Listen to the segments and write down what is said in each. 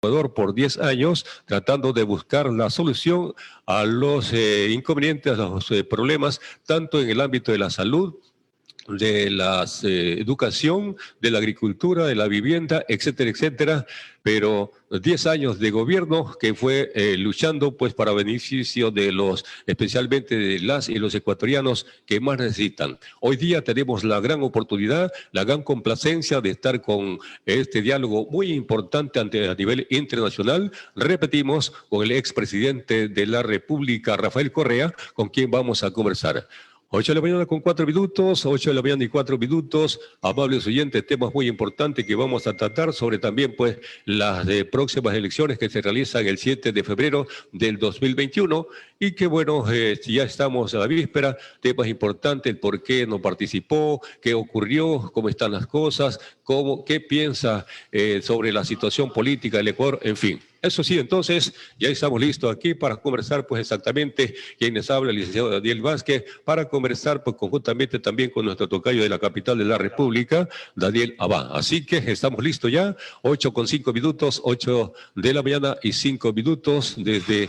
Ecuador por 10 años, tratando de buscar la solución a los inconvenientes, a los problemas, tanto en el ámbito de la salud, de la educación, de la agricultura, de la vivienda, etcétera, etcétera, pero 10 años de gobierno que fue luchando pues para beneficio de los, especialmente de las y los ecuatorianos que más necesitan. Hoy día tenemos la gran oportunidad, la gran complacencia de estar con este diálogo muy importante a nivel internacional, repetimos, con el expresidente de la República, Rafael Correa, con quien vamos a conversar. 8 de la mañana con 4 minutos, 8 de la mañana y 4 minutos, amables oyentes, temas muy importantes que vamos a tratar sobre también pues las próximas elecciones que se realizan el 7 de febrero del 2021 y que bueno, ya estamos a la víspera, temas importantes, el por qué no participó, qué ocurrió, cómo están las cosas, qué piensa sobre la situación política del Ecuador, en fin. Eso sí, entonces, ya estamos listos aquí para conversar, pues exactamente, quienes habla el licenciado Daniel Vázquez, para conversar, pues conjuntamente también con nuestro tocayo de la capital de la República, Daniel Abad. Así que estamos listos ya, 8 con 5 minutos, 8 de la mañana y 5 minutos desde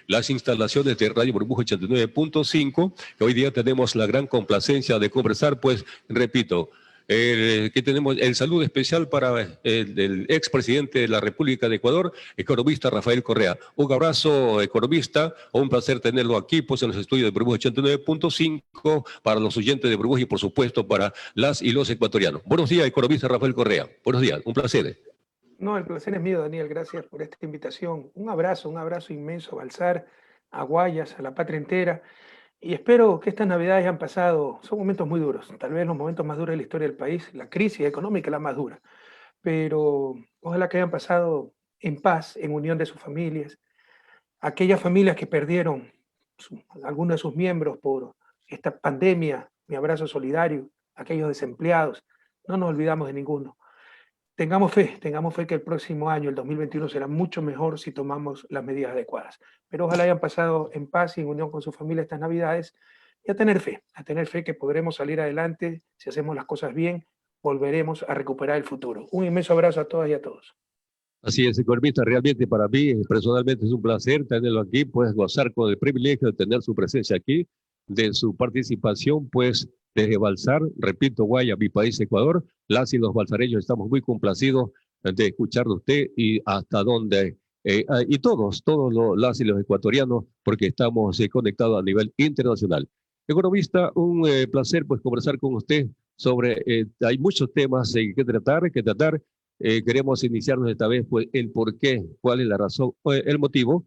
las instalaciones de Radio Burbuja 89.5, que hoy día tenemos la gran complacencia de conversar, pues, repito, que tenemos el saludo especial para el expresidente de la República de Ecuador, economista Rafael Correa. Un abrazo, economista, un placer tenerlo aquí pues, en los estudios de Burbuja 89.5 para los oyentes de Burbuja y por supuesto para las y los ecuatorianos. Buenos días, economista Rafael Correa. Buenos días, un placer. No, el placer es mío, Daniel. Gracias por esta invitación. Un abrazo inmenso a Balsar, a Guayas, a la patria entera. Y espero que estas Navidades hayan pasado, son momentos muy duros, tal vez los momentos más duros de la historia del país, la crisis económica es la más dura, pero ojalá que hayan pasado en paz, en unión de sus familias, aquellas familias que perdieron algunos de sus miembros por esta pandemia, mi abrazo solidario, aquellos desempleados, no nos olvidamos de ninguno. Tengamos fe que el próximo año, el 2021, será mucho mejor si tomamos las medidas adecuadas. Pero ojalá hayan pasado en paz y en unión con su familia estas Navidades y a tener fe que podremos salir adelante si hacemos las cosas bien, volveremos a recuperar el futuro. Un inmenso abrazo a todas y a todos. Así es, economista, realmente para mí personalmente es un placer tenerlo aquí, pues gozar con el privilegio de tener su presencia aquí, de su participación, pues desde Balsar, repito, Guaya, mi país, Ecuador, las y los balsareños estamos muy complacidos de escucharlo usted y hasta donde, y todos las y los ecuatorianos, porque estamos conectados a nivel internacional. Economista, un placer pues conversar con usted sobre, hay muchos temas que tratar. Queremos iniciarnos esta vez, pues, el por qué, cuál es la razón, el motivo.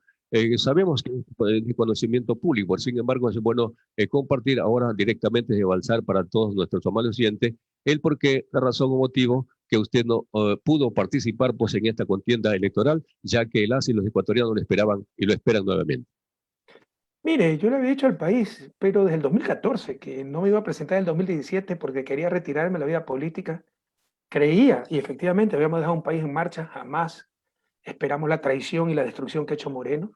Sabemos que es de conocimiento público, sin embargo, es bueno compartir ahora directamente de Balsar para todos nuestros amables oyentes el por qué, la razón o motivo que usted no pudo participar pues, en esta contienda electoral, ya que las y los ecuatorianos lo esperaban y lo esperan nuevamente. Mire, yo le había dicho al país, pero desde el 2014, que no me iba a presentar en el 2017 porque quería retirarme de la vida política. Creía, y efectivamente habíamos dejado un país en marcha, jamás esperamos la traición y la destrucción que ha hecho Moreno,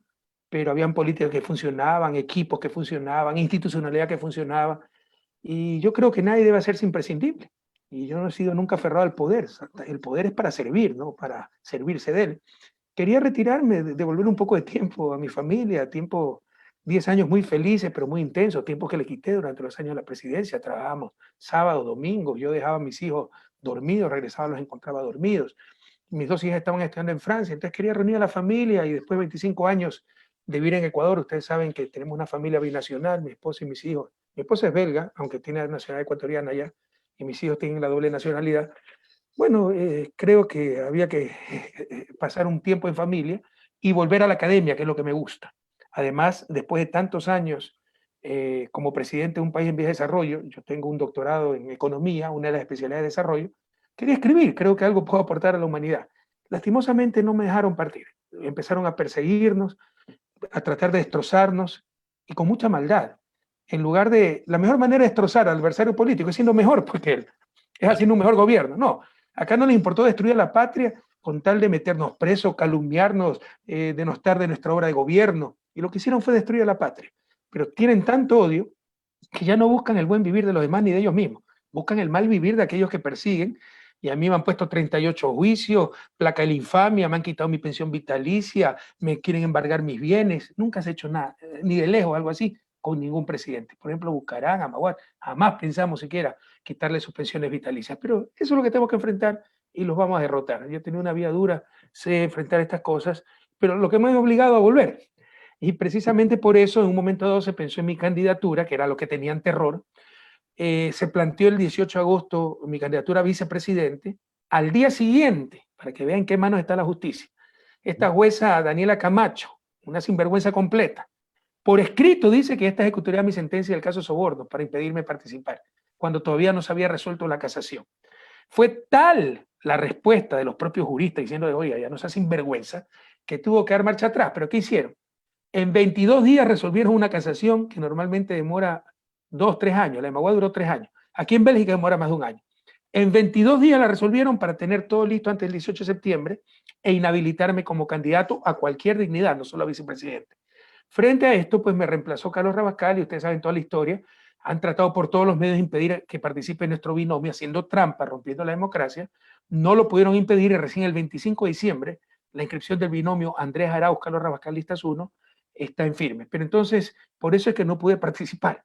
pero habían políticas que funcionaban, equipos que funcionaban, institucionalidad que funcionaba, y yo creo que nadie debe hacerse imprescindible. Y yo no he sido nunca aferrado al poder. El poder es para servir, no para servirse de él. Quería retirarme, devolver un poco de tiempo a mi familia, 10 años muy felices, pero muy intensos, tiempo que le quité durante los años de la presidencia. Trabajábamos sábados, domingos, yo dejaba a mis hijos dormidos, regresaba, los encontraba dormidos. Mis dos hijas estaban estudiando en Francia, entonces quería reunir a la familia y después de 25 años de vivir en Ecuador, ustedes saben que tenemos una familia binacional, mi esposa y mis hijos. Mi esposa es belga, aunque tiene nacionalidad ecuatoriana ya, y mis hijos tienen la doble nacionalidad. Bueno, creo que había que pasar un tiempo en familia y volver a la academia, que es lo que me gusta. Además, después de tantos años como presidente de un país en vías de desarrollo, yo tengo un doctorado en economía, una de las especialidades de desarrollo, quería escribir, creo que algo puedo aportar a la humanidad. Lastimosamente no me dejaron partir, empezaron a perseguirnos, a tratar de destrozarnos y con mucha maldad. En lugar de, la mejor manera de destrozar al adversario político es siendo mejor porque él, es haciendo un mejor gobierno. No, acá no les importó destruir a la patria con tal de meternos presos, calumniarnos, denostar de nuestra obra de gobierno. Y lo que hicieron fue destruir a la patria. Pero tienen tanto odio que ya no buscan el buen vivir de los demás ni de ellos mismos. Buscan el mal vivir de aquellos que persiguen Y a mí me han puesto 38 juicios, placa de la infamia, me han quitado mi pensión vitalicia, me quieren embargar mis bienes. Nunca se ha hecho nada, ni de lejos, algo así, con ningún presidente. Por ejemplo, Bucarán, Amaguar, jamás pensamos siquiera quitarle sus pensiones vitalicias. Pero eso es lo que tenemos que enfrentar y los vamos a derrotar. Yo he tenido una vida dura, sé enfrentar estas cosas, pero lo que me ha obligado a volver. Y precisamente por eso, en un momento dado, se pensó en mi candidatura, que era lo que tenían terror. Se planteó el 18 de agosto mi candidatura a vicepresidente. Al día siguiente, para que vean en qué manos está la justicia, esta jueza Daniela Camacho, una sinvergüenza completa, por escrito dice que esta ejecutoría mi sentencia del caso Soborno para impedirme participar, cuando todavía no se había resuelto la casación. Fue tal la respuesta de los propios juristas diciendo, oiga, ya no sea sinvergüenza, que tuvo que dar marcha atrás. ¿Pero qué hicieron? En 22 días resolvieron una casación que normalmente demora 2, 3 años. La de Magua duró 3 años. Aquí en Bélgica demora más de un año. En 22 días la resolvieron para tener todo listo antes del 18 de septiembre e inhabilitarme como candidato a cualquier dignidad, no solo a vicepresidente. Frente a esto, pues me reemplazó Carlos Rabascal y ustedes saben toda la historia. Han tratado por todos los medios de impedir que participe en nuestro binomio, haciendo trampa, rompiendo la democracia. No lo pudieron impedir y recién el 25 de diciembre la inscripción del binomio Andrés Arauz, Carlos Rabascal, listas 1, está en firme. Pero entonces, por eso es que no pude participar.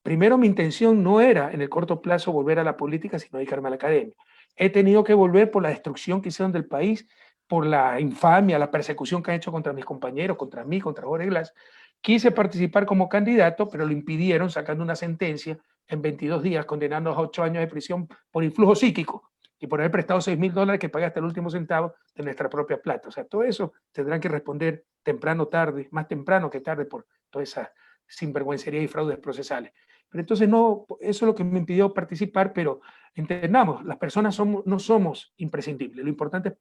Primero, mi intención no era en el corto plazo volver a la política, sino dedicarme a la academia. He tenido que volver por la destrucción que hicieron del país, por la infamia, la persecución que han hecho contra mis compañeros, contra mí, contra Jorge Glass. Quise participar como candidato, pero lo impidieron sacando una sentencia en 22 días, condenándonos a 8 años de prisión por influjo psíquico y por haber prestado $6.000 que pagué hasta el último centavo de nuestra propia plata. O sea, todo eso tendrán que responder temprano o tarde, más temprano que tarde, por toda esa sinvergüencería y fraudes procesales. Pero entonces no, eso es lo que me impidió participar, pero entendamos, las personas no somos imprescindibles. Lo importante es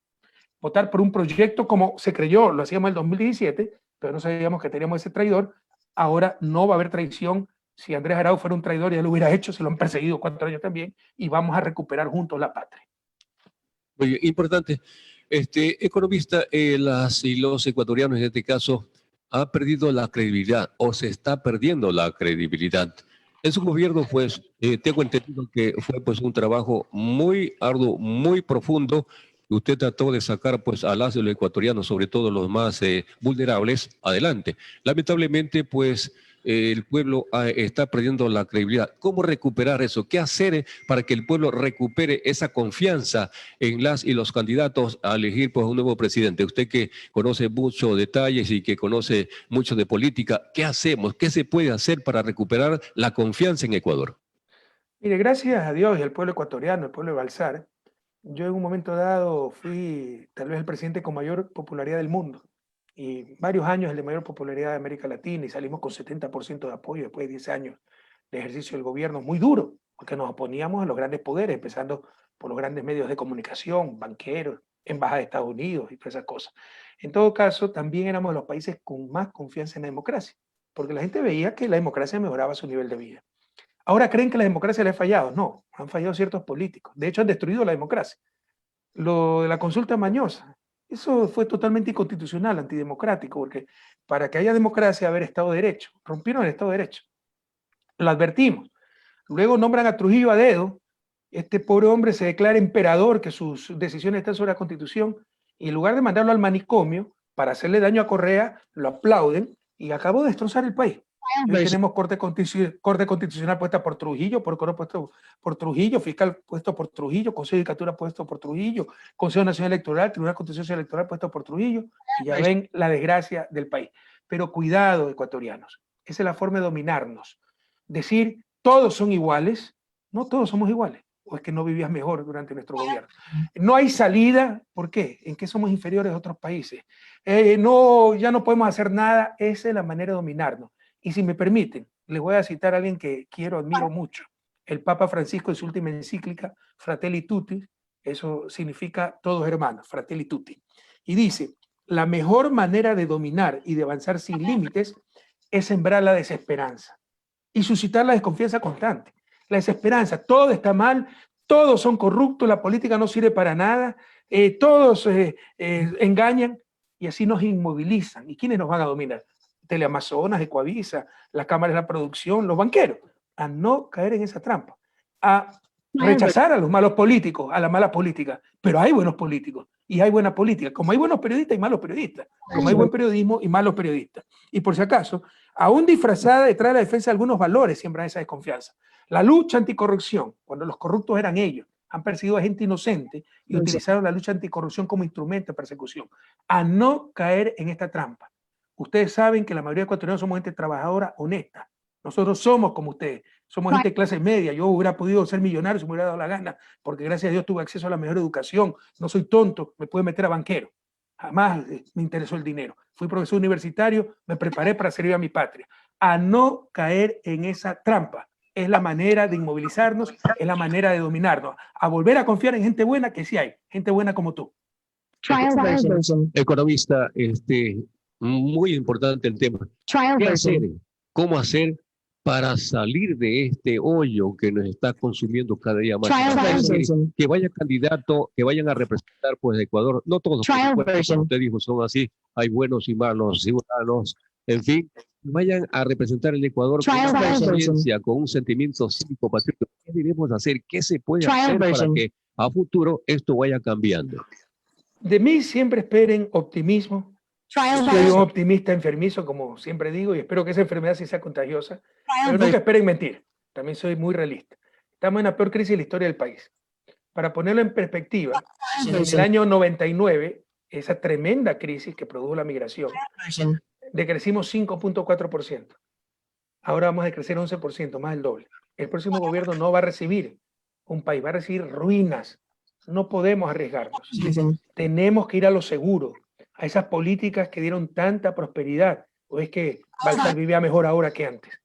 votar por un proyecto como se creyó, lo hacíamos en el 2017, pero no sabíamos que teníamos ese traidor. Ahora no va a haber traición. Si Andrés Arauz fuera un traidor, ya lo hubiera hecho, se lo han perseguido 4 años también, y vamos a recuperar juntos la patria. Muy importante. Economista, las y los ecuatorianos en este caso han perdido la credibilidad o se está perdiendo la credibilidad. En su gobierno, pues, tengo entendido que fue pues un trabajo muy arduo, muy profundo. Usted trató de sacar pues a las y los ecuatorianos, sobre todo los más vulnerables, adelante. Lamentablemente, pues el pueblo está perdiendo la credibilidad. ¿Cómo recuperar eso? ¿Qué hacer para que el pueblo recupere esa confianza en las y los candidatos a elegir pues, un nuevo presidente? Usted que conoce muchos detalles y que conoce mucho de política, ¿qué hacemos? ¿Qué se puede hacer para recuperar la confianza en Ecuador? Mire, gracias a Dios y al pueblo ecuatoriano, el pueblo de Balsar, yo en un momento dado fui tal vez el presidente con mayor popularidad del mundo y varios años el de mayor popularidad de América Latina y salimos con 70% de apoyo después de 10 años de ejercicio del gobierno muy duro, porque nos oponíamos a los grandes poderes, empezando por los grandes medios de comunicación, banqueros, embajada de Estados Unidos y todas esas cosas. En todo caso, también éramos de los países con más confianza en la democracia, porque la gente veía que la democracia mejoraba su nivel de vida. Ahora creen que la democracia le ha fallado. No, han fallado ciertos políticos. De hecho, han destruido la democracia. Lo de la consulta mañosa, eso fue totalmente inconstitucional, antidemocrático, porque para que haya democracia, haber Estado de Derecho. Rompieron el Estado de Derecho. Lo advertimos. Luego nombran a Trujillo a dedo. Este pobre hombre se declara emperador, que sus decisiones están sobre la Constitución, y en lugar de mandarlo al manicomio para hacerle daño a Correa, lo aplauden y acabó de destrozar el país. Y hoy tenemos corte constitucional puesta por Trujillo, procurador puesto por Trujillo, fiscal puesto por Trujillo, Consejo de Judicatura puesto por Trujillo, Consejo Nacional Electoral, Tribunal Constitucional Electoral puesto por Trujillo, y ya ven la desgracia del país. Pero cuidado, ecuatorianos, esa es la forma de dominarnos. Decir, todos son iguales, no todos somos iguales, o es que no vivías mejor durante nuestro gobierno. No hay salida, ¿por qué? ¿En qué somos inferiores a otros países? No, ya no podemos hacer nada, esa es la manera de dominarnos. Y si me permiten, les voy a citar a alguien que quiero, admiro mucho, el Papa Francisco en su última encíclica, Fratelli Tutti, eso significa todos hermanos, Fratelli Tutti. Y dice, la mejor manera de dominar y de avanzar sin límites es sembrar la desesperanza y suscitar la desconfianza constante. La desesperanza, todo está mal, todos son corruptos, la política no sirve para nada, todos engañan y así nos inmovilizan. ¿Y quiénes nos van a dominar? Teleamazonas, Ecuavisa, las cámaras de la producción, los banqueros, a no caer en esa trampa, a rechazar a los malos políticos, a la mala política, pero hay buenos políticos y hay buena política, como hay buenos periodistas y malos periodistas, como hay buen periodismo y malos periodistas. Y por si acaso, aún disfrazada detrás de la defensa de algunos valores, siembran esa desconfianza. La lucha anticorrupción, cuando los corruptos eran ellos, han perseguido a gente inocente y utilizaron la lucha anticorrupción como instrumento de persecución. A no caer en esta trampa. Ustedes saben que la mayoría de ecuatorianos somos gente trabajadora, honesta. Nosotros somos como ustedes, somos gente de clase media. Yo hubiera podido ser millonario si me hubiera dado la gana, porque gracias a Dios tuve acceso a la mejor educación. No soy tonto, me pude meter a banquero. Jamás me interesó el dinero. Fui profesor universitario, me preparé para servir a mi patria. A no caer en esa trampa. Es la manera de inmovilizarnos, es la manera de dominarnos. A volver a confiar en gente buena, que sí hay, gente buena como tú. Economista, muy importante el tema. ¿Qué hacer? ¿Cómo hacer para salir de este hoyo que nos está consumiendo cada día más? Que vaya candidato, que vayan a representar pues Ecuador, no todos, como usted dijo, son así, hay buenos y malos ciudadanos, en fin, vayan a representar el Ecuador con una conciencia, con un sentimiento cívico patriótico. ¿Qué debemos hacer? ¿Qué se puede hacer para que a futuro esto vaya cambiando? De mí siempre esperen optimismo. Soy un optimista enfermizo, como siempre digo, y espero que esa enfermedad sí sea contagiosa, pero nunca esperen mentir. También soy muy realista. Estamos en la peor crisis de la historia del país. Para ponerlo en perspectiva, en el año 99, esa tremenda crisis que produjo la migración, decrecimos 5.4%. Ahora vamos a decrecer 11%, más del doble. El próximo gobierno no va a recibir un país, va a recibir ruinas. No podemos arriesgarnos. Tenemos que ir a lo seguro, a esas políticas que dieron tanta prosperidad. ¿O es que Baltar vivía mejor ahora que antes?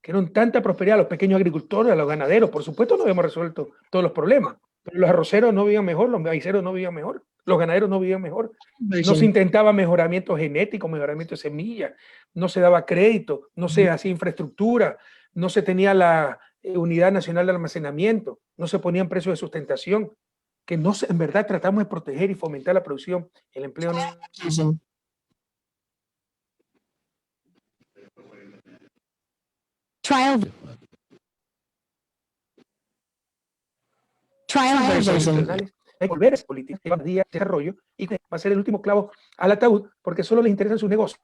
Que dieron tanta prosperidad a los pequeños agricultores, a los ganaderos. Por supuesto no hemos resuelto todos los problemas, pero los arroceros no vivían mejor, los maiceros no vivían mejor, los ganaderos no vivían mejor. No se intentaba mejoramiento genético, mejoramiento de semillas, no se daba crédito, no se hacía infraestructura, no se tenía la unidad nacional de almacenamiento, no se ponían precios de sustentación, que no en verdad tratamos de proteger y fomentar la producción, el empleo. Hay que volver a esa política, de desarrollo, y va a ser el último clavo al ataúd, porque solo les interesan sus negocios.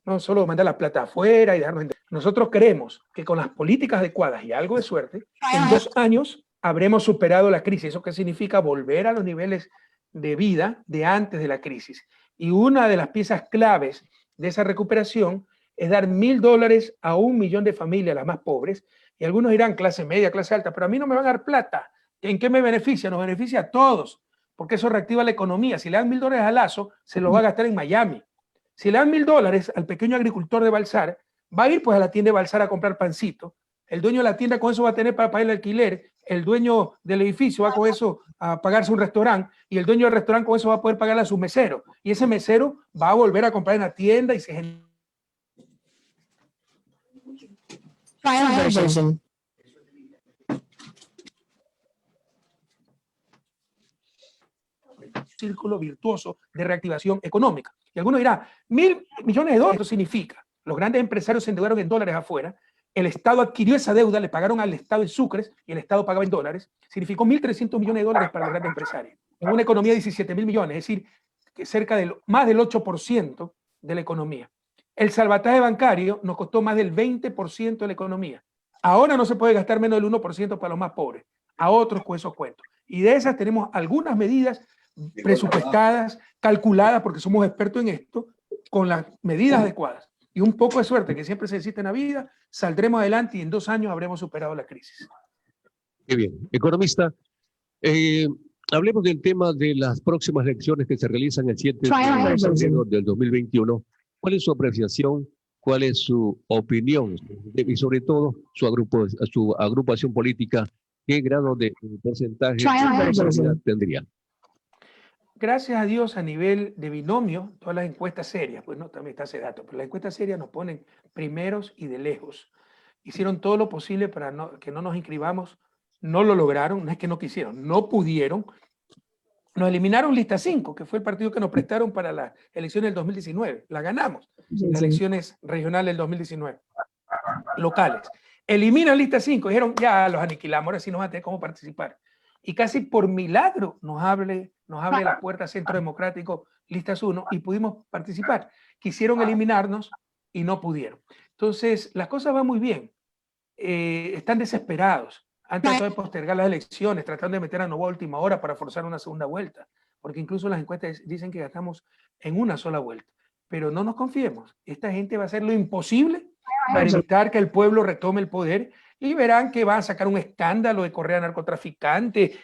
No solo mandar la plata afuera y dejarnos. Nosotros creemos que con las políticas adecuadas y algo de suerte, en 2 años habremos superado la crisis. ¿Eso qué significa? Volver a los niveles de vida de antes de la crisis. Y una de las piezas claves de esa recuperación es dar $1.000 a 1 millón de familias, las más pobres, y algunos dirán clase media, clase alta, pero a mí no me van a dar plata. ¿En qué me beneficia? Nos beneficia a todos, porque eso reactiva la economía. Si le dan $1.000 a Lazo, se lo va a gastar en Miami. Si le dan $1.000 al pequeño agricultor de Balsar, va a ir pues a la tienda de Balsar a comprar pancito. El dueño de la tienda con eso va a tener para pagar el alquiler. El dueño del edificio va con eso a pagarse un restaurante y el dueño del restaurante con eso va a poder pagarle a su mesero. Y ese mesero va a volver a comprar en la tienda y se genera. Círculo virtuoso de reactivación económica. Y algunos dirán, $1.000 millones, ¿esto significa? Los grandes empresarios se endeudaron en dólares afuera, el Estado adquirió esa deuda, le pagaron al Estado en sucres y el Estado pagaba en dólares, significó $1.300 millones para los grandes empresarios. En una economía de 17.000 millones, es decir, que cerca del más del 8% de la economía. El salvataje bancario nos costó más del 20% de la economía. Ahora no se puede gastar menos del 1% para los más pobres. A otros con esos cuentos. Y de esas tenemos algunas medidas presupuestadas, calculadas, porque somos expertos en esto, con las medidas adecuadas. Y un poco de suerte, que siempre se necesita en la vida, saldremos adelante y en 2 años habremos superado la crisis. Qué bien. Economista, hablemos del tema de las próximas elecciones que se realizan el 7 de febrero del 2021. ¿Cuál es su apreciación? ¿Cuál es su opinión? Y sobre todo, su agrupación política, ¿qué grado de porcentaje de tendría? Gracias a Dios, a nivel de binomio, todas las encuestas serias, pues no, también está ese dato, pero las encuestas serias nos ponen primeros y de lejos. Hicieron todo lo posible para que no nos inscribamos, no lo lograron, no es que no quisieron, no pudieron. Nos eliminaron lista 5, que fue el partido que nos prestaron para las elecciones del 2019. La ganamos, las elecciones regionales del 2019, locales. Eliminan lista 5, dijeron, ya los aniquilamos, ahora sí nos van a tener cómo participar. Y casi por milagro nos abre la puerta Centro Democrático, listas 1, y pudimos participar. Quisieron eliminarnos y no pudieron. Entonces, las cosas van muy bien. Están desesperados. Han tratado de postergar las elecciones, tratando de meter a Novoa a última hora para forzar una segunda vuelta, porque incluso las encuestas dicen que gastamos en una sola vuelta. Pero no nos confiemos, esta gente va a hacer lo imposible para evitar que el pueblo retome el poder, y verán que van a sacar un escándalo de correa narcotraficante,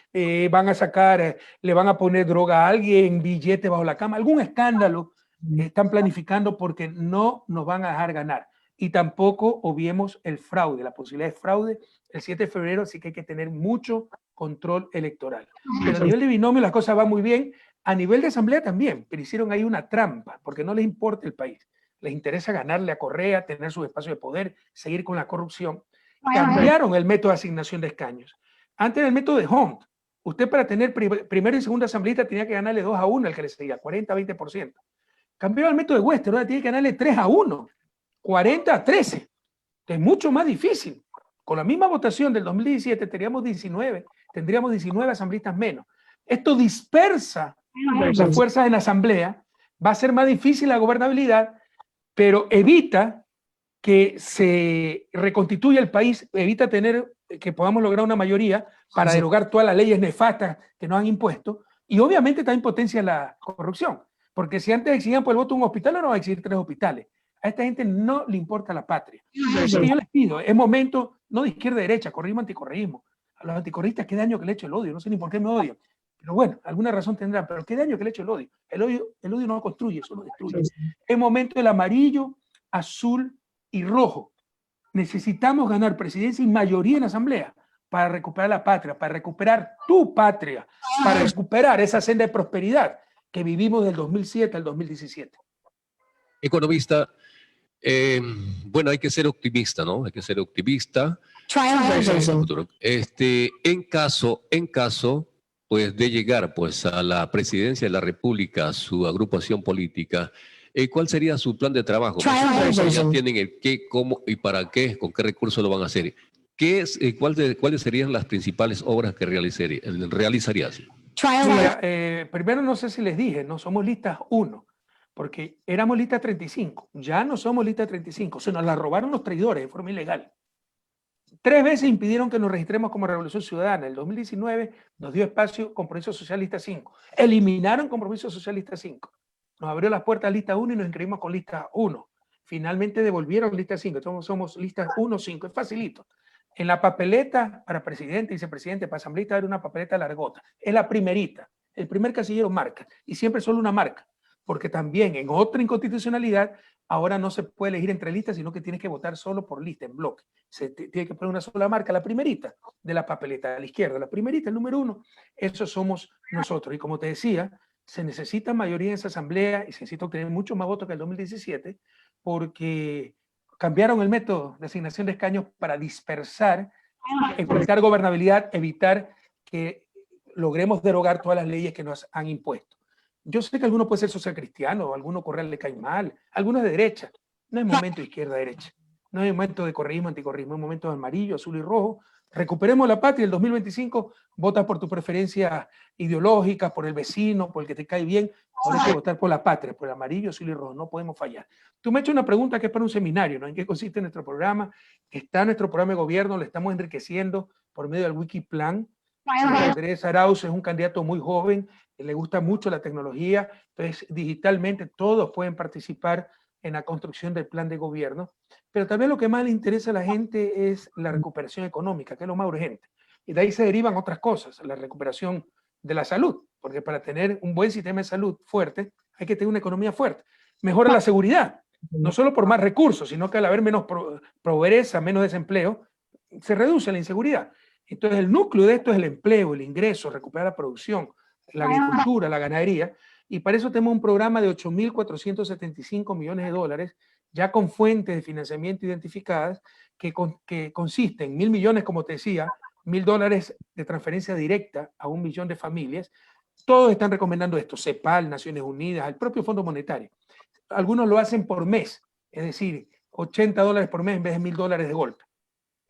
van a sacar, le van a poner droga a alguien, billete bajo la cama, algún escándalo están planificando, porque no nos van a dejar ganar. Y tampoco obviemos el fraude, la posibilidad de fraude el 7 de febrero, así que hay que tener mucho control electoral. Pero a nivel de binomio las cosas van muy bien, a nivel de asamblea también, pero hicieron ahí una trampa, porque no les importa el país, les interesa ganarle a Correa, tener su espacio de poder, seguir con la corrupción. Cambiaron el método de asignación de escaños. Antes era el método de Hunt. Usted, para tener primera y segunda asambleísta, tenía que ganarle 2-1 al que le seguía, 40-20%. Cambió al método de Wester, ahora tiene que ganarle 3-1, 40-13, que es mucho más difícil. Con la misma votación del 2017 tendríamos 19 asambleístas menos. Esto dispersa las fuerzas en la asamblea, va a ser más difícil la gobernabilidad, pero evita que se reconstituya el país, evita que podamos lograr una mayoría para derogar todas las leyes nefastas que nos han impuesto, y obviamente también potencia la corrupción, porque si antes exigían por el voto un hospital, ahora no va a exigir 3 hospitales. A esta gente no le importa la patria. Así que yo les pido, es momento, no de izquierda a derecha, correísmo, anticorreísmo. A los anticorreístas, qué daño que le eche el odio, no sé ni por qué me odian. Pero bueno, alguna razón tendrán, pero qué daño que le eche el odio. El odio no lo construye, solo destruye. Es momento del amarillo, azul y rojo. Necesitamos ganar presidencia y mayoría en la asamblea para recuperar la patria, para recuperar tu patria, para recuperar esa senda de prosperidad que vivimos del 2007 al 2017. Economista, bueno, hay que ser optimista, ¿no? Hay que ser optimista. En caso, pues, de llegar, pues, a la presidencia de la República, su agrupación política, ¿cuál sería su plan de trabajo? Ya tienen el qué, cómo y para qué, con qué recursos lo van a hacer. ¿Cuáles serían las principales obras que realizarías? Mira, primero, no sé si les dije, no somos listas 1, porque éramos lista 35, ya no somos lista 35, se nos la robaron los traidores de forma ilegal. 3 veces impidieron que nos registremos como Revolución Ciudadana. El 2019 nos dio espacio Compromiso Social lista 5. Eliminaron Compromiso Social lista 5. Nos abrió las puertas lista 1 y nos inscribimos con lista 1. Finalmente devolvieron lista 5. Entonces somos listas 1-5. Es facilito. En la papeleta para presidente, vicepresidente, para asambleísta, era una papeleta largota. Es la primerita. El primer casillero marca. Y siempre solo una marca. Porque también en otra inconstitucionalidad, ahora no se puede elegir entre listas, sino que tienes que votar solo por lista, en bloque. Se tiene que poner una sola marca, la primerita de la papeleta, a la izquierda, la primerita, el número 1, eso somos nosotros. Y como te decía, se necesita mayoría en esa asamblea y se necesita obtener mucho más votos que el 2017, porque cambiaron el método de asignación de escaños para dispersar, evitar gobernabilidad, evitar que logremos derogar todas las leyes que nos han impuesto. Yo sé que alguno puede ser social cristiano, alguno Correa le cae mal, algunos de derecha. No es momento de izquierda-derecha, no es momento de correísmo, anticorreísmo, es momento de amarillo, azul y rojo. Recuperemos la patria. El 2025 vota por tu preferencia ideológica, por el vecino, por el que te cae bien. Ahora hay que votar por la patria, por el amarillo, azul y rojo. No podemos fallar. Tú me has hecho una pregunta que es para un seminario, ¿no? ¿En qué consiste nuestro programa? Está nuestro programa de gobierno, lo estamos enriqueciendo por medio del Wikiplan. Andrés Arauz es un candidato muy joven, le gusta mucho la tecnología, entonces digitalmente todos pueden participar en la construcción del plan de gobierno, pero también lo que más le interesa a la gente es la recuperación económica, que es lo más urgente, y de ahí se derivan otras cosas, la recuperación de la salud, porque para tener un buen sistema de salud fuerte hay que tener una economía fuerte. Mejora la seguridad, no solo por más recursos, sino que al haber menos pobreza, menos desempleo, se reduce la inseguridad. Entonces el núcleo de esto es el empleo, el ingreso, recuperar la producción, la agricultura, la ganadería, y para eso tenemos un programa de 8.475 millones de dólares, ya con fuentes de financiamiento identificadas, que consiste en 1.000 millones, como te decía, $1.000 de transferencia directa a 1 millón de familias, Todos están recomendando esto, CEPAL, Naciones Unidas, el propio Fondo Monetario. Algunos lo hacen por mes, es decir, $80 por mes en vez de $1000 de golpe.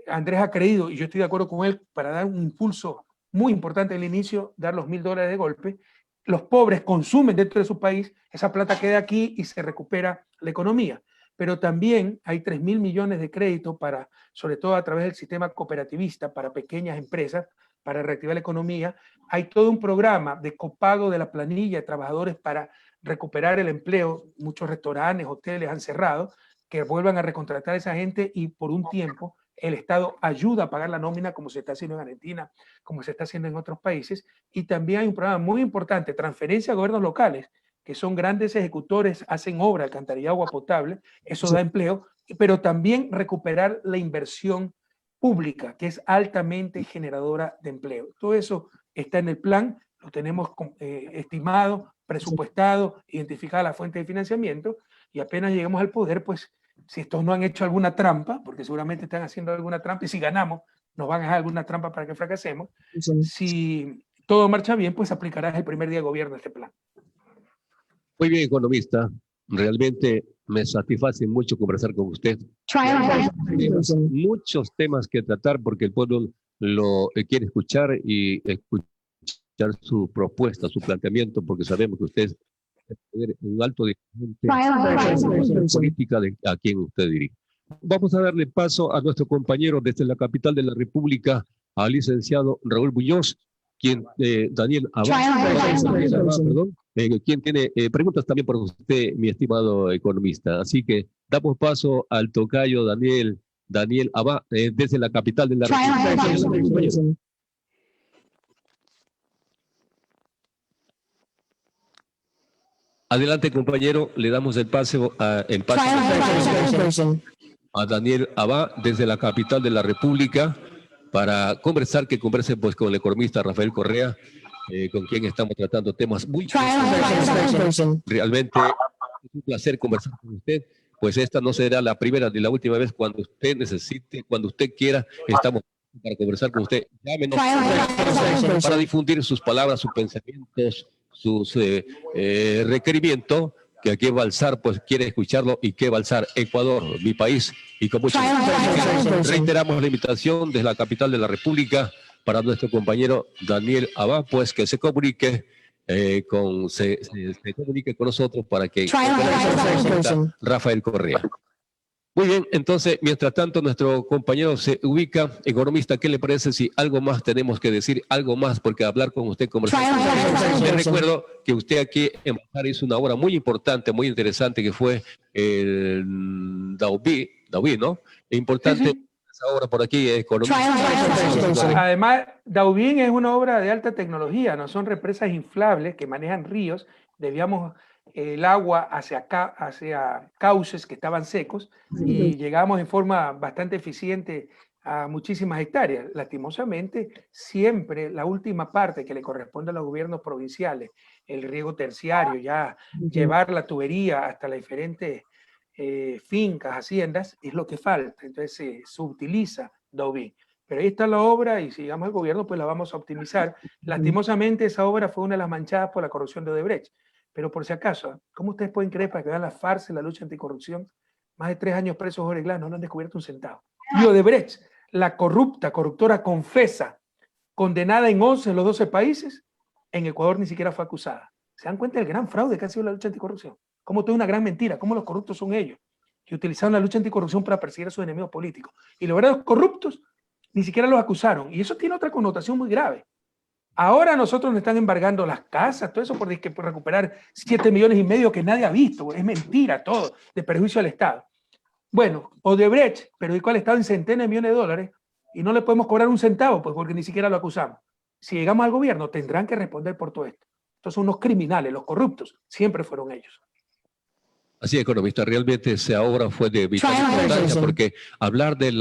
Andrés ha creído, y yo estoy de acuerdo con él, para dar un impulso muy importante al inicio, dar los $1000 de golpe. Los pobres consumen dentro de su país, esa plata queda aquí y se recupera la economía. Pero también hay 3.000 millones de crédito para, sobre todo a través del sistema cooperativista, para pequeñas empresas, para reactivar la economía. Hay todo un programa de copago de la planilla de trabajadores para recuperar el empleo. Muchos restaurantes, hoteles han cerrado, que vuelvan a recontratar a esa gente y por un tiempo el Estado ayuda a pagar la nómina, como se está haciendo en Argentina, como se está haciendo en otros países. Y también hay un programa muy importante, transferencia a gobiernos locales, que son grandes ejecutores, hacen obra, alcantarillado, agua potable, eso da empleo, pero también recuperar la inversión pública, que es altamente generadora de empleo. Todo eso está en el plan, lo tenemos estimado, presupuestado, identificada la fuente de financiamiento, y apenas lleguemos al poder, pues si estos no han hecho alguna trampa, porque seguramente están haciendo alguna trampa, y si ganamos, nos van a dejar alguna trampa para que fracasemos. Si todo marcha bien, pues aplicarás el primer día de gobierno este plan. Muy bien, economista. Realmente me satisface mucho conversar con usted. Tenemos muchos temas que tratar porque el pueblo lo quiere escuchar y escuchar su propuesta, su planteamiento, porque sabemos que usted es un alto dirigente política a quien usted dirige. Vamos a darle paso a nuestro compañero desde la capital de la República, al licenciado Raúl Muñoz, quien Daniel Abad, perdón, quien tiene preguntas también por usted, mi estimado economista. Así que damos paso al tocayo Daniel Abad, desde la capital de la República. Adelante, compañero, le damos el pase a Daniel Abad desde la capital de la República para conversar, que converse pues con el economista Rafael Correa, con quien estamos tratando temas muy realmente es un placer conversar con usted, pues esta no será la primera ni la última vez. Cuando usted necesite, cuando usted quiera, estamos para conversar con usted. Llámenos para difundir sus palabras, sus pensamientos, sus requerimientos, que aquí Balsar pues quiere escucharlo, y que Balsar, Ecuador, mi país, y con mucho gusto. Reiteramos la invitación desde la capital de la República para nuestro compañero Daniel Abad, pues que se comunique se comunique con nosotros para que Rafael Correa. Muy bien, entonces, mientras tanto, nuestro compañero se ubica. Economista, ¿qué le parece si algo más tenemos que decir? Algo más, porque hablar con usted, conversar con usted. Les recuerdo que usted aquí en Balsar hizo una obra muy importante, muy interesante, que fue el Daubí, ¿no? Importante. Sí. Esa obra por aquí, economista. Además, Daubín es una obra de alta tecnología, no son represas inflables que manejan ríos, desviamos el agua hacia cauces que estaban secos y llegamos en forma bastante eficiente a muchísimas hectáreas. Lastimosamente, siempre la última parte que le corresponde a los gobiernos provinciales, el riego terciario, ya llevar la tubería hasta las diferentes fincas, haciendas, es lo que falta. Entonces se subutiliza Daubín. Pero ahí está la obra y si llegamos al gobierno, pues la vamos a optimizar. Lastimosamente, esa obra fue una de las manchadas por la corrupción de Odebrecht. Pero por si acaso, ¿cómo ustedes pueden creer, para que vean la farsa en la lucha anticorrupción? Más de 3 años presos Jorge Glass, no han descubierto un centavo. Y Odebrecht, la corruptora confesa, condenada en 11 de los 12 países, en Ecuador ni siquiera fue acusada. ¿Se dan cuenta del gran fraude que ha sido la lucha anticorrupción? Cómo todo es una gran mentira, cómo los corruptos son ellos, que utilizaron la lucha anticorrupción para perseguir a sus enemigos políticos. Y los verdaderos corruptos ni siquiera los acusaron. Y eso tiene otra connotación muy grave. Ahora nosotros nos están embargando las casas, todo eso por recuperar 7,5 millones que nadie ha visto. Es mentira todo, de perjuicio al Estado. Bueno, Odebrecht perjudicó al Estado en centenas de millones de dólares y no le podemos cobrar un centavo, pues porque ni siquiera lo acusamos. Si llegamos al gobierno, tendrán que responder por todo esto. Estos son unos criminales, los corruptos, siempre fueron ellos. Así, economista, realmente esa obra fue de vital importancia, porque hablar de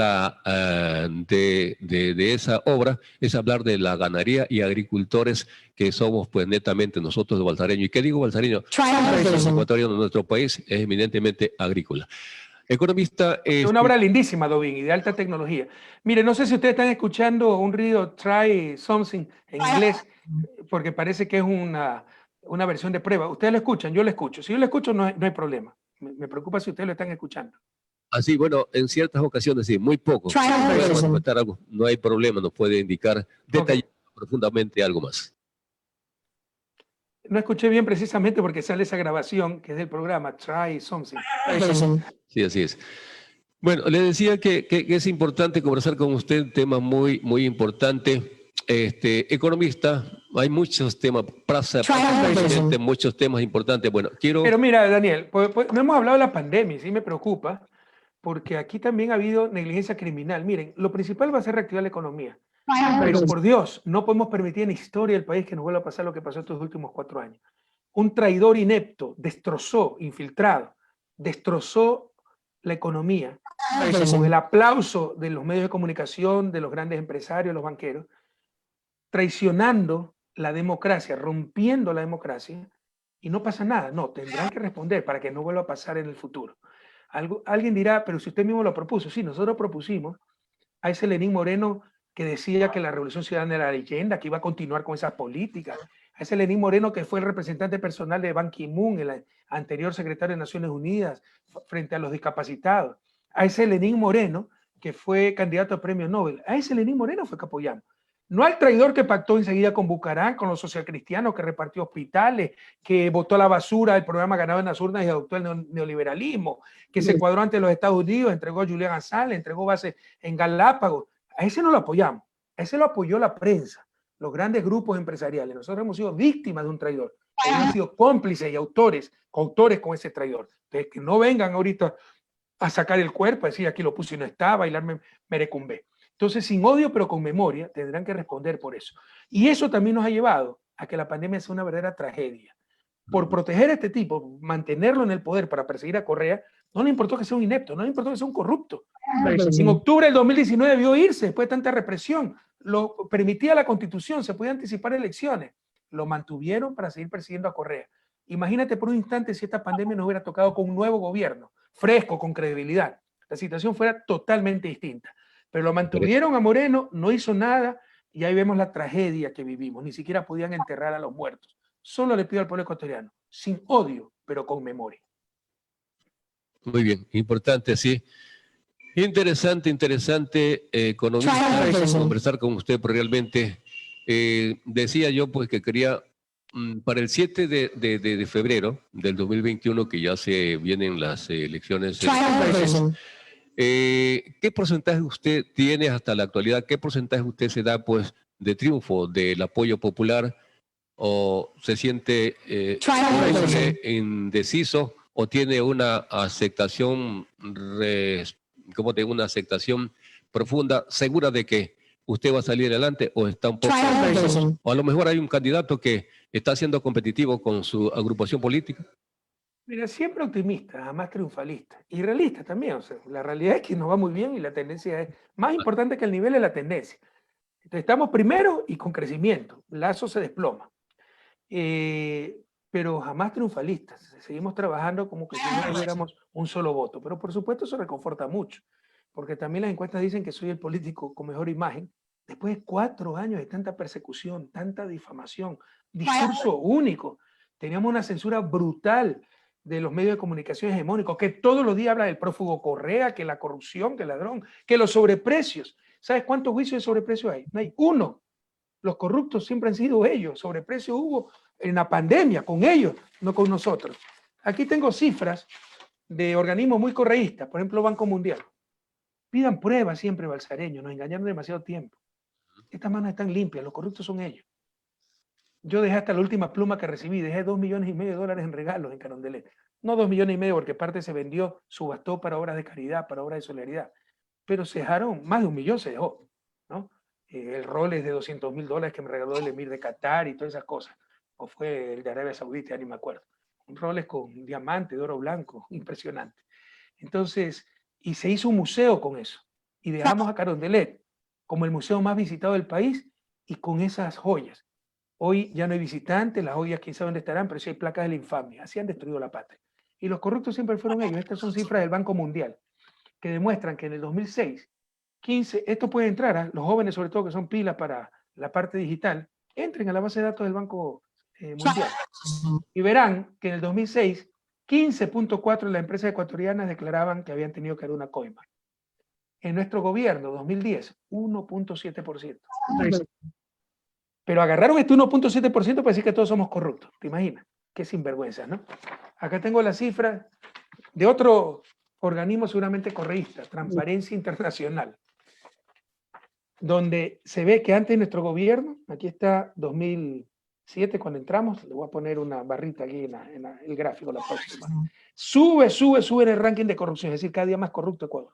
esa obra es hablar de la ganadería y agricultores que somos pues netamente nosotros de balsareños. ¿Y qué digo balsareño? Los ecuatorianos de nuestro país es eminentemente agrícola. Economista, Es una obra lindísima, Dovin, y de alta tecnología. Mire, no sé si ustedes están escuchando un ruido Try Something en inglés, porque parece que es una versión de prueba. Ustedes lo escuchan, yo lo escucho. Si yo lo escucho, no hay problema. Me preocupa si ustedes lo están escuchando. así, bueno, en ciertas ocasiones sí, muy poco. Si puede manifestar algo, no hay problema, nos puede indicar detallar profundamente algo más. No escuché bien precisamente porque sale esa grabación que es del programa Try Something. Sí, así es. Bueno, le decía que es importante conversar con usted, un tema muy, muy importante. Economista, hay muchos temas, presidente, muchos temas importantes. Bueno, quiero... Pero mira, Daniel, no hemos hablado de la pandemia, sí me preocupa, porque aquí también ha habido negligencia criminal. Miren, lo principal va a ser reactivar la economía. Pero por Dios, no podemos permitir en la historia del país que nos vuelva a pasar lo que pasó estos últimos 4 años. Un traidor inepto destrozó, infiltrado, destrozó la economía con el aplauso de los medios de comunicación, de los grandes empresarios, los banqueros, traicionando la democracia, rompiendo la democracia, y no pasa nada. No, tendrán que responder para que no vuelva a pasar en el futuro. Alguien dirá, pero si usted mismo lo propuso. Sí, nosotros propusimos a ese Lenín Moreno que decía que la Revolución Ciudadana era la leyenda, que iba a continuar con esas políticas, a ese Lenín Moreno que fue el representante personal de Ban Ki-moon, el anterior secretario de Naciones Unidas, frente a los discapacitados, a ese Lenín Moreno que fue candidato a premio Nobel, a ese Lenín Moreno fue que apoyamos. No al traidor que pactó enseguida con Bucarán, con los socialcristianos, que repartió hospitales, que botó a la basura el programa ganado en las urnas y adoptó el neoliberalismo, que se cuadró ante los Estados Unidos, entregó a Julián Assange, entregó bases en Galápagos. A ese no lo apoyamos, a ese lo apoyó la prensa, los grandes grupos empresariales. Nosotros hemos sido víctimas de un traidor, hemos sido cómplices y autores con ese traidor. Entonces, que no vengan ahorita a sacar el cuerpo, a decir aquí lo puse y no está, a bailarme merecumbé. Entonces, sin odio, pero con memoria, tendrán que responder por eso. Y eso también nos ha llevado a que la pandemia sea una verdadera tragedia. Por proteger a este tipo, mantenerlo en el poder para perseguir a Correa, no le importó que sea un inepto, no le importó que sea un corrupto. En octubre del 2019 debió irse después de tanta represión. Lo permitía la Constitución, se podía anticipar elecciones. Lo mantuvieron para seguir persiguiendo a Correa. Imagínate por un instante si esta pandemia nos hubiera tocado con un nuevo gobierno, fresco, con credibilidad. La situación fuera totalmente distinta. Pero lo mantuvieron a Moreno, no hizo nada y ahí vemos la tragedia que vivimos. Ni siquiera podían enterrar a los muertos. Solo le pido al pueblo ecuatoriano, sin odio, pero con memoria. Muy bien, importante, sí. Interesante, economista, conversar con usted, pero realmente decía yo pues que quería, para el 7 de febrero del 2021, que ya se vienen las elecciones, ¿qué porcentaje usted tiene hasta la actualidad? ¿Qué porcentaje usted se da pues de triunfo del apoyo popular? ¿O se siente indeciso o tiene una aceptación, como tengo una aceptación profunda, segura de que usted va a salir adelante o está un poco... O a lo mejor hay un candidato que está siendo competitivo con su agrupación política? Mira, siempre optimista, jamás triunfalista. Y realista también. O sea, la realidad es que nos va muy bien y la tendencia es... Más importante que el nivel es la tendencia. Entonces, estamos primero y con crecimiento. Lazo se desploma. Pero jamás triunfalistas. Seguimos trabajando como que si no tuviéramos un solo voto. Pero por supuesto eso reconforta mucho, porque también las encuestas dicen que soy el político con mejor imagen. Después de 4 años de tanta persecución, tanta difamación, discurso único, teníamos una censura brutal de los medios de comunicación hegemónicos, que todos los días habla del prófugo Correa, que la corrupción, que el ladrón, que los sobreprecios. ¿Sabes cuántos juicios de sobreprecio hay? No hay uno. Los corruptos siempre han sido ellos. Sobreprecio hubo en la pandemia, con ellos, no con nosotros. Aquí tengo cifras de organismos muy correístas, por ejemplo, Banco Mundial. Pidan pruebas siempre, Balsareño, nos engañaron demasiado tiempo. Estas manos están limpias, los corruptos son ellos. Yo dejé hasta la última pluma que recibí, dejé $2,5 millones en regalos en Carondelet. No 2,5 millones porque parte se vendió, subastó para obras de caridad, para obras de solidaridad. Pero se dejaron, más de 1 millón se dejó, ¿no? El Rolex de $200,000 que me regaló el Emir de Qatar y todas esas cosas. O fue el de Arabia Saudita, ya ni me acuerdo. Un Rolex con diamante, de oro blanco, impresionante. Entonces, y se hizo un museo con eso. Y dejamos a Carondelet como el museo más visitado del país y con esas joyas. Hoy ya no hay visitantes, las joyas quién sabe dónde estarán, pero sí hay placas de la infamia. Así han destruido la patria. Y los corruptos siempre fueron ellos. Estas son cifras del Banco Mundial, que demuestran que en el 2006, 15, esto puede entrar, a los jóvenes sobre todo que son pilas para la parte digital, entren a la base de datos del Banco Mundial y verán que en el 2006, 15.4 de las empresas ecuatorianas declaraban que habían tenido que dar una coima. En nuestro gobierno, 2010, 1.7%. Pero agarraron este 1.7% para decir que todos somos corruptos. ¿Te imaginas? Qué sinvergüenza, ¿no? Acá tengo la cifra de otro organismo seguramente correísta, Transparencia Internacional, donde se ve que antes de nuestro gobierno, aquí está 2007 cuando entramos, le voy a poner una barrita aquí en el gráfico, la próxima. Sube en el ranking de corrupción, es decir, cada día más corrupto Ecuador.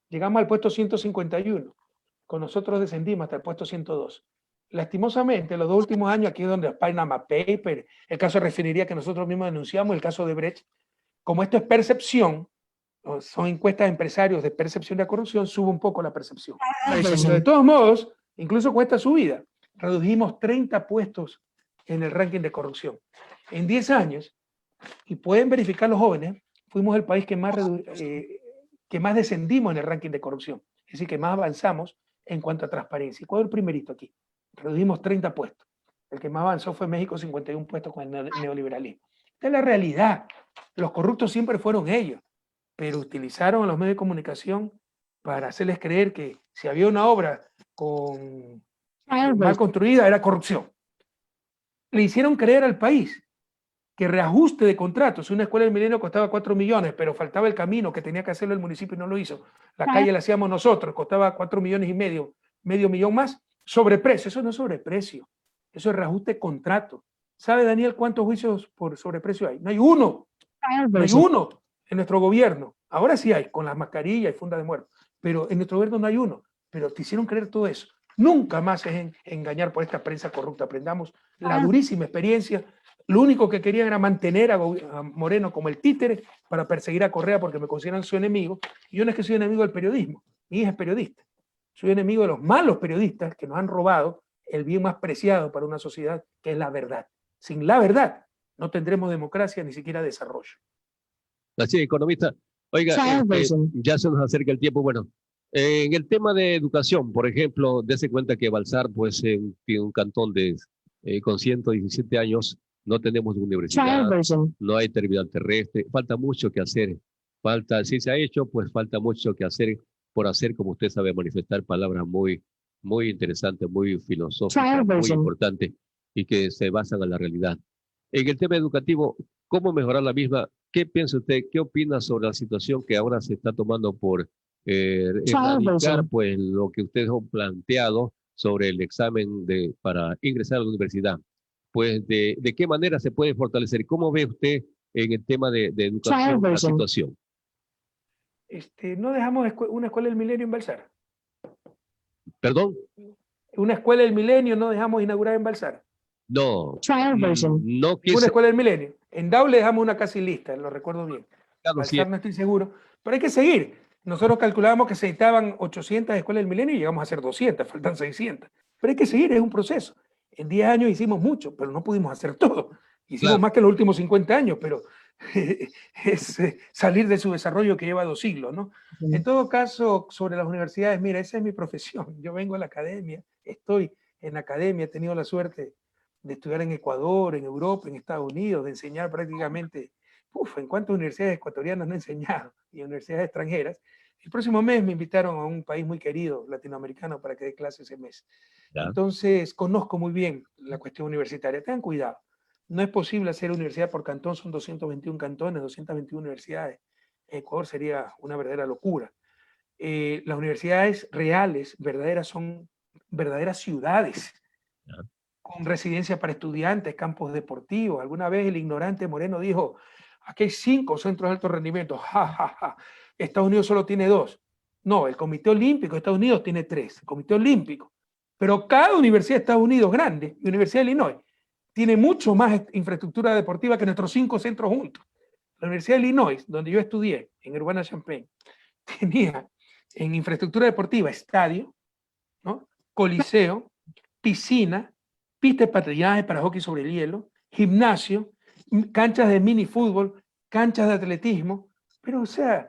Llegamos al puesto 151, con nosotros descendimos hasta el puesto 102. Lastimosamente, los 2 últimos años, aquí es donde los Panama Papers, el caso de refinería que nosotros mismos denunciamos, el caso de Brecht, como esto es percepción, son encuestas de empresarios de percepción de la corrupción, sube un poco la percepción. Pero de todos modos, incluso con esta subida, redujimos 30 puestos en el ranking de corrupción. En 10 años, y pueden verificar los jóvenes, fuimos el país que más descendimos en el ranking de corrupción. Es decir, que más avanzamos en cuanto a transparencia. ¿Y cuál es el primerito aquí? Redujimos 30 puestos. El que más avanzó fue México, 51 puestos con el neoliberalismo. Esta es la realidad. Los corruptos siempre fueron ellos, pero utilizaron a los medios de comunicación para hacerles creer que si había una obra mal construida era corrupción. Le hicieron creer al país que reajuste de contratos, una escuela del milenio costaba 4 millones, pero faltaba el camino que tenía que hacerlo el municipio y no lo hizo. La calle la hacíamos nosotros, costaba 4 millones y medio millón más, sobreprecio. Eso no es sobreprecio, eso es reajuste de contrato. ¿Sabe, Daniel, cuántos juicios por sobreprecio hay? No hay uno. No hay uno en nuestro gobierno. Ahora sí hay, con las mascarillas y fundas de muerto, pero en nuestro gobierno no hay uno. Pero te hicieron creer todo eso. Nunca más es engañar por esta prensa corrupta. Aprendamos la durísima experiencia. Lo único que querían era mantener a Moreno como el títere para perseguir a Correa porque me consideran su enemigo. Y yo no es que soy enemigo del periodismo, mi hija es periodista. Soy enemigo de los malos periodistas que nos han robado el bien más preciado para una sociedad, que es la verdad. Sin la verdad no tendremos democracia ni siquiera desarrollo. Así, economista. Oiga, ya se nos acerca el tiempo. Bueno, en el tema de educación, por ejemplo, dése cuenta que Balsar, pues, tiene un cantón con 117 años, no tenemos universidad, no hay terminal terrestre, falta mucho que hacer. Si se ha hecho, pues falta mucho que hacer por hacer, como usted sabe, manifestar palabras muy, muy interesantes, muy filosóficas, muy importantes y que se basan en la realidad. En el tema educativo, ¿cómo mejorar la misma? ¿Qué piensa usted? ¿Qué opina sobre la situación que ahora se está tomando por erradicar pues, lo que ustedes han planteado sobre el examen para ingresar a la universidad? Pues, ¿de qué manera se puede fortalecer? ¿Cómo ve usted en el tema de educación la situación? No dejamos una escuela del milenio en Balsar. ¿Perdón? Una escuela del milenio no dejamos inaugurar en Balsar. No, no quise. Una escuela del milenio. En Daule dejamos una casi lista, lo recuerdo bien. Claro, Balsar no estoy seguro, pero hay que seguir. Nosotros calculábamos que se necesitaban 800 escuelas del milenio y llegamos a hacer 200, faltan 600. Pero hay que seguir, es un proceso. En 10 años hicimos mucho, pero no pudimos hacer todo. Hicimos más que en los últimos 50 años, pero es salir de su desarrollo que lleva 2 siglos, ¿no? En todo caso, sobre las universidades, mira, esa es mi profesión. Yo vengo a la academia, estoy en la academia, he tenido la suerte de estudiar en Ecuador, en Europa, en Estados Unidos, de enseñar prácticamente, en cuántas universidades ecuatorianas no he enseñado, y universidades extranjeras. El próximo mes me invitaron a un país muy querido, latinoamericano, para que dé clases ese mes. ¿Ya? Entonces, conozco muy bien la cuestión universitaria. Tengan cuidado. No es posible hacer universidad por cantón, son 221 cantones, 221 universidades. En Ecuador sería una verdadera locura. Las universidades reales, verdaderas, son verdaderas ciudades, ¿ya? Con residencia para estudiantes, campos deportivos. Alguna vez el ignorante Moreno dijo, aquí hay 5 centros de alto rendimiento. Ja, ja, ja. Estados Unidos solo tiene 2. No, el Comité Olímpico de Estados Unidos tiene 3. El Comité Olímpico. Pero cada universidad de Estados Unidos grande, la Universidad de Illinois, tiene mucho más infraestructura deportiva que nuestros 5 centros juntos. La Universidad de Illinois, donde yo estudié, en Urbana-Champaign, tenía en infraestructura deportiva estadio, ¿no? Coliseo, piscina, pista de patinaje para hockey sobre el hielo, gimnasio, canchas de mini fútbol, canchas de atletismo, pero o sea,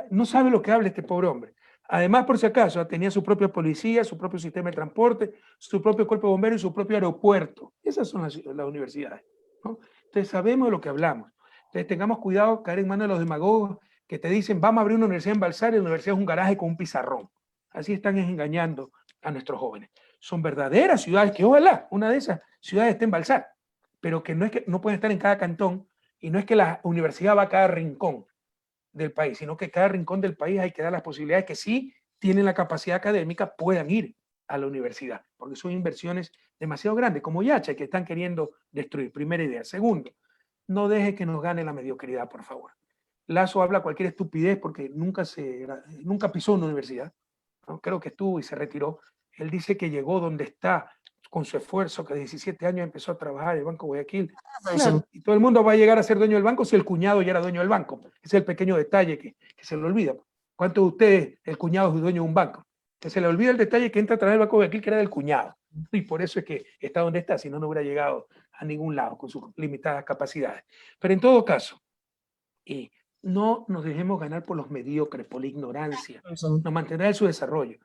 no sabe lo que habla este pobre hombre. Además, por si acaso, tenía su propia policía, su propio sistema de transporte, su propio cuerpo de bomberos y su propio aeropuerto. Esas son las universidades, ¿no? Entonces sabemos de lo que hablamos. Entonces tengamos cuidado, caer en manos de los demagogos que te dicen vamos a abrir una universidad en Balsar y la universidad es un garaje con un pizarrón. Así están engañando a nuestros jóvenes. Son verdaderas ciudades que ojalá una de esas ciudades esté en Balsar, pero que no pueden estar en cada cantón y no es que la universidad va a cada rincón del país, sino que cada rincón del país hay que dar las posibilidades que sí tienen la capacidad académica puedan ir a la universidad, porque son inversiones demasiado grandes, como Yacha, que están queriendo destruir. Primera idea. Segundo, no deje que nos gane la mediocridad, por favor. Lazo habla cualquier estupidez porque nunca pisó una universidad, ¿no? Creo que estuvo y se retiró. Él dice que llegó donde está con su esfuerzo, que a 17 años empezó a trabajar en el Banco Guayaquil. Claro, y todo el mundo va a llegar a ser dueño del banco si el cuñado ya era dueño del banco. Ese es el pequeño detalle que se le olvida. ¿Cuántos de ustedes, el cuñado es dueño de un banco? Que se le olvida el detalle que entra a través del Banco Guayaquil, que era del cuñado. Y por eso es que está donde está, si no, no hubiera llegado a ningún lado con sus limitadas capacidades. Pero en todo caso, no nos dejemos ganar por los mediocres, por la ignorancia. Nos mantendrá en su desarrollo.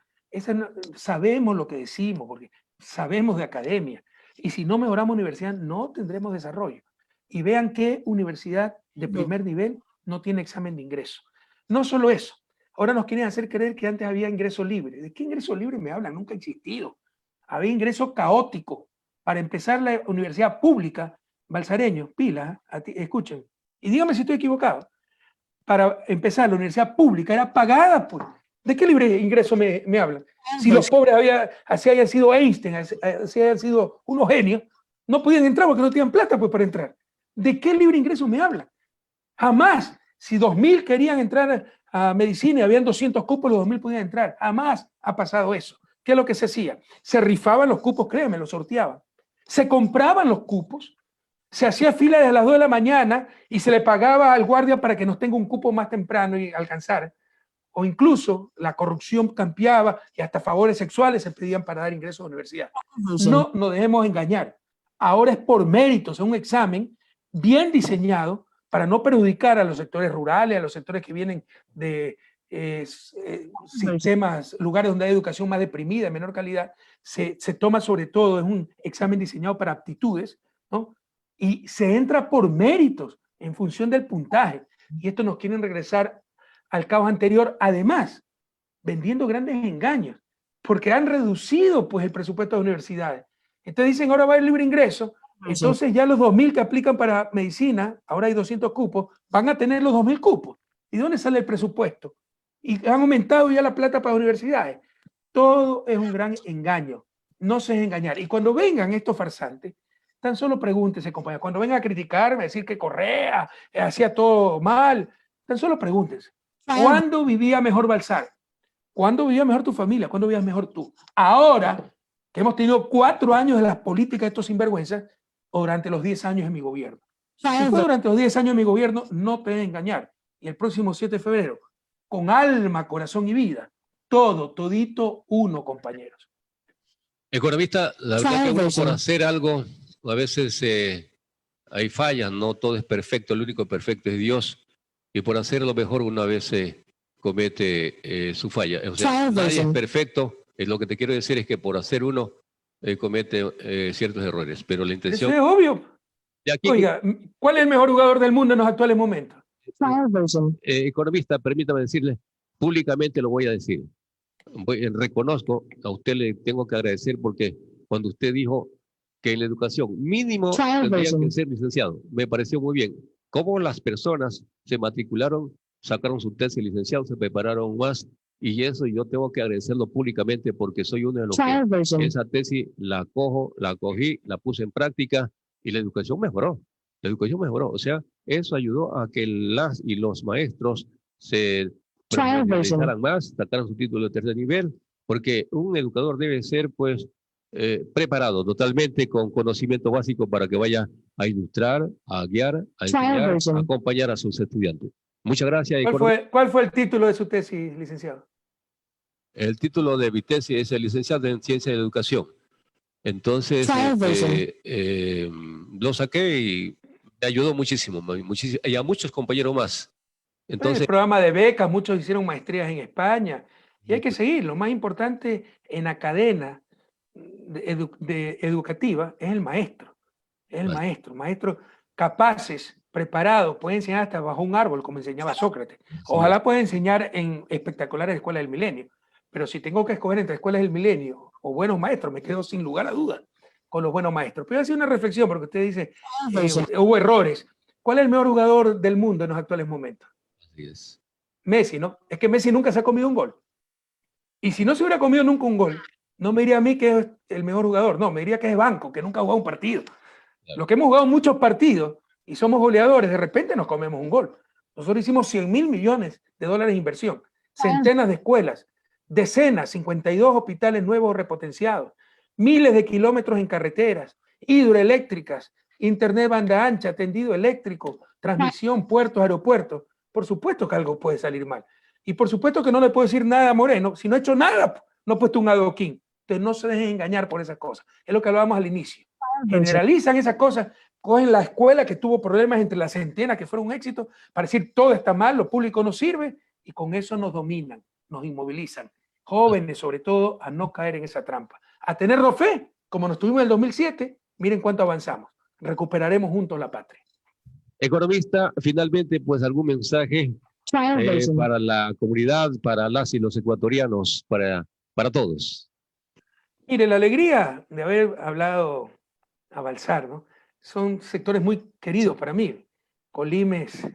Sabemos lo que decimos, porque sabemos de academia. Y si no mejoramos universidad, no tendremos desarrollo. Y vean qué universidad de primer nivel no tiene examen de ingreso. No solo eso. Ahora nos quieren hacer creer que antes había ingreso libre. ¿De qué ingreso libre me hablan? Nunca ha existido. Había ingreso caótico. Para empezar, la universidad pública, balsareños, pilas, escuchen, y dígame si estoy equivocado. Para empezar, la universidad pública era pagada por... ¿De qué libre ingreso me hablan? Si los pobres así hayan sido Einstein, así hayan sido unos genios, no podían entrar porque no tenían plata pues, para entrar. ¿De qué libre ingreso me hablan? Jamás. Si 2.000 querían entrar a medicina y habían 200 cupos, los 2.000 podían entrar. Jamás ha pasado eso. ¿Qué es lo que se hacía? Se rifaban los cupos, créeme, los sorteaban. Se compraban los cupos, se hacía fila desde las 2 de la mañana y se le pagaba al guardia para que nos tenga un cupo más temprano y alcanzar. O incluso la corrupción cambiaba y hasta favores sexuales se pedían para dar ingreso a la universidad. No nos dejemos engañar. Ahora es por méritos, es un examen bien diseñado para no perjudicar a los sectores rurales, a los sectores que vienen de sistemas, lugares donde hay educación más deprimida, de menor calidad. Se toma sobre todo, es un examen diseñado para aptitudes, ¿no? Y se entra por méritos en función del puntaje. Y esto nos quieren regresar al caos anterior, además, vendiendo grandes engaños, porque han reducido pues, el presupuesto de las universidades. Entonces dicen, ahora va el libre ingreso, entonces ya los 2.000 que aplican para medicina, ahora hay 200 cupos, van a tener los 2.000 cupos. ¿Y dónde sale el presupuesto? Y han aumentado ya la plata para las universidades. Todo es un gran engaño. No se dejen engañar. Y cuando vengan estos farsantes, tan solo pregúntese, compañero, cuando vengan a criticarme, a decir que Correa hacía todo mal, tan solo pregúntense, ¿cuándo vivía mejor Balsar? ¿Cuándo vivía mejor tu familia? ¿Cuándo vivías mejor tú? Ahora que hemos tenido 4 años de las políticas de estos sinvergüenzas, o durante los 10 años de mi gobierno. Si fue durante los 10 años de mi gobierno, no te deben engañar. Y el próximo 7 de febrero, con alma, corazón y vida, todito uno, compañeros. Economista, la verdad que uno por hacer algo, a veces hay fallas, no todo es perfecto, el único perfecto es Dios. Y por hacer lo mejor uno a veces comete su falla. O sea, nadie es perfecto. Lo que te quiero decir es que por hacer uno comete ciertos errores, pero la intención... Eso es obvio. Aquí, oiga, ¿cuál es el mejor jugador del mundo en los actuales momentos? Economista, permítame decirle, públicamente lo voy a decir. Reconozco, a usted le tengo que agradecer porque cuando usted dijo que en la educación mínimo tendrían que ser licenciados, me pareció muy bien. Cómo las personas se matricularon, sacaron su tesis de licenciado, se prepararon más, y eso yo tengo que agradecerlo públicamente porque soy uno de los que esa tesis la cogí, la puse en práctica y la educación mejoró. La educación mejoró, o sea, eso ayudó a que las y los maestros se profesionalizaran más, sacaran su título de tercer nivel, porque un educador debe ser, pues, preparado totalmente con conocimiento básico para que vaya a ilustrar, a guiar, a enseñar, a acompañar a sus estudiantes. Muchas gracias. ¿Cuál fue el título de su tesis, licenciado? El título de mi tesis es el licenciado en Ciencia de Educación. Entonces, lo saqué y Me ayudó muchísimo, muchísimo, y a muchos compañeros más. El Entonces, programa de becas, muchos hicieron maestrías en España y hay y que pues, seguir. Lo más importante en la cadena educativa es el maestro. Es el más, maestro. Maestros capaces, preparados, puede enseñar hasta bajo un árbol, como enseñaba Sócrates. así es. Ojalá pueda enseñar en espectaculares escuelas del milenio. Pero si tengo que escoger entre escuelas del milenio o buenos maestros, me quedo sin lugar a dudas con los buenos maestros. Pero voy a hacer una reflexión, porque usted dice, hubo errores. ¿Cuál es el mejor jugador del mundo en los actuales momentos? Así es. Messi, ¿no? Es que Messi nunca se ha comido un gol. Y si no se hubiera comido nunca un gol, no me diría a mí que es el mejor jugador, no, me diría que es banco, que nunca ha jugado un partido. Claro. Los que hemos jugado muchos partidos y somos goleadores, de repente nos comemos un gol. Nosotros hicimos 100.000 millones de dólares de inversión, centenas de escuelas, decenas, 52 hospitales nuevos repotenciados, miles de kilómetros en carreteras, hidroeléctricas, internet banda ancha, tendido eléctrico, transmisión, puertos, aeropuertos. Por supuesto que algo puede salir mal. Y por supuesto que no le puedo decir nada a Moreno. Si no ha hecho nada, no ha puesto un adoquín. Entonces no se dejen engañar por esas cosas. Es lo que hablábamos al inicio. Generalizan esas cosas, cogen la escuela que tuvo problemas entre las centenas que fueron un éxito, para decir todo está mal, lo público no sirve, y con eso nos dominan, nos inmovilizan. Jóvenes, sobre todo, a no caer en esa trampa. A tenernos fe, como nos tuvimos en el 2007, miren cuánto avanzamos. Recuperaremos juntos la patria. Economista, finalmente, pues algún mensaje para la comunidad, para las y los ecuatorianos, para todos. Mire, la alegría de haber hablado a Balsar, ¿no? Son sectores muy queridos para mí. Colimes,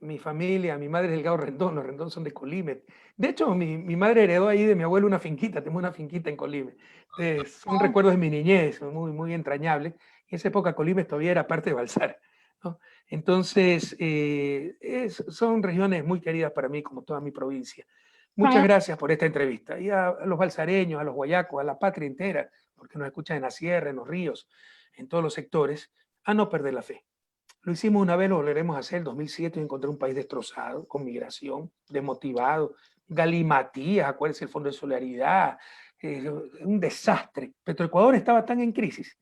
mi familia, mi madre es Delgado Rendón, los Rendón son de Colimes. De hecho, mi madre heredó ahí de mi abuelo una finquita, tengo una finquita en Colimes. Son recuerdos de mi niñez, muy, muy entrañables. En esa época Colimes todavía era parte de Balsar, ¿no? Entonces, son regiones muy queridas para mí, como toda mi provincia. Muchas gracias por esta entrevista. Y a los balsareños, a los guayacos, a la patria entera, porque nos escuchan en la sierra, en los ríos, en todos los sectores, a no perder la fe. Lo hicimos una vez, lo volveremos a hacer. En 2007 encontré un país destrozado, con migración, desmotivado, galimatías, acuérdense el Fondo de Solidaridad, un desastre. Petroecuador estaba tan en crisis,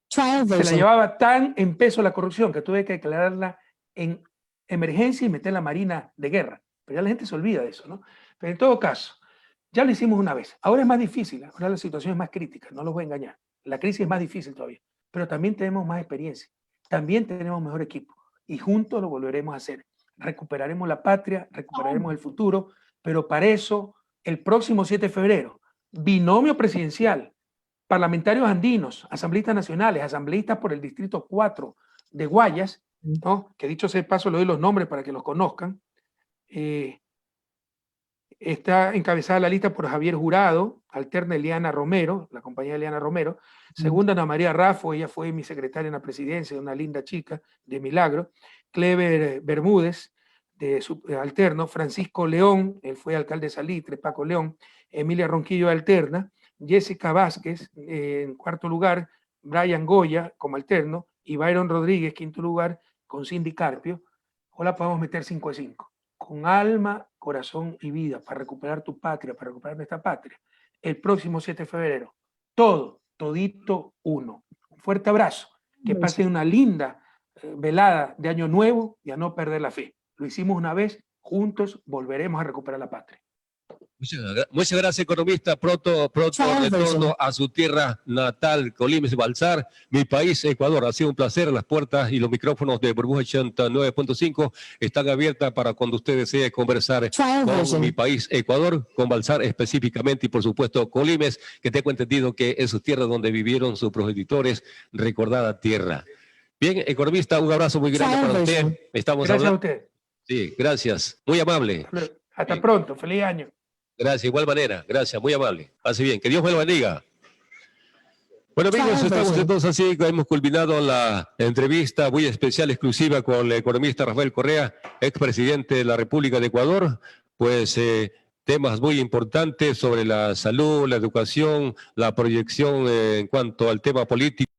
se la llevaba tan en peso la corrupción, que tuve que declararla en emergencia y meter la Marina de guerra. Pero ya la gente se olvida de eso, ¿no? Pero en todo caso, ya lo hicimos una vez. Ahora es más difícil, ahora la situación es más crítica, no los voy a engañar. La crisis es más difícil todavía, pero también tenemos más experiencia, también tenemos mejor equipo y juntos lo volveremos a hacer. Recuperaremos la patria, recuperaremos el futuro, pero para eso, el próximo 7 de febrero, binomio presidencial, parlamentarios andinos, asambleístas nacionales, asambleístas por el distrito 4 de Guayas, ¿no? Que dicho sea de paso, le doy los nombres para que los conozcan. Está encabezada la lista por Javier Jurado, alterna Eliana Romero, la compañera Eliana Romero, segunda Ana María Raffo, ella fue mi secretaria en la presidencia, una linda chica de Milagro, Clever Bermúdez, alterno, Francisco León, él fue alcalde de Salitre, Paco León, Emilia Ronquillo alterna, Jessica Vázquez en cuarto lugar, Brian Goya como alterno, y Byron Rodríguez, quinto lugar, con Cindy Carpio. Ojalá podamos meter 5 de 5. Con alma, corazón y vida, para recuperar tu patria, para recuperar nuestra patria, el próximo 7 de febrero. Todito uno. Un fuerte abrazo. Que pasen una linda velada de Año Nuevo y a no perder la fe. Lo hicimos una vez, juntos volveremos a recuperar la patria. Muchas gracias, economista. Pronto retorno a su tierra natal, Colimes, Balsar, mi país, Ecuador. Ha sido un placer. Las puertas y los micrófonos de Burbuja 89.5 están abiertas para cuando usted desee conversar con mi país, Ecuador, con Balsar específicamente y, por supuesto, Colimes, que tengo entendido que es su tierra donde vivieron sus progenitores, recordada tierra. Bien, economista, un abrazo muy grande para usted. Estamos gracias hablando. a usted. Sí, gracias. Muy amable. Hasta pronto. Feliz año. Gracias, igual manera. Gracias, muy amable. Pase bien. Que Dios me lo bendiga. Bueno, amigos, estamos entonces así, hemos culminado la entrevista muy especial, exclusiva con el economista Rafael Correa, expresidente de la República de Ecuador. Pues temas muy importantes sobre la salud, la educación, la proyección en cuanto al tema político.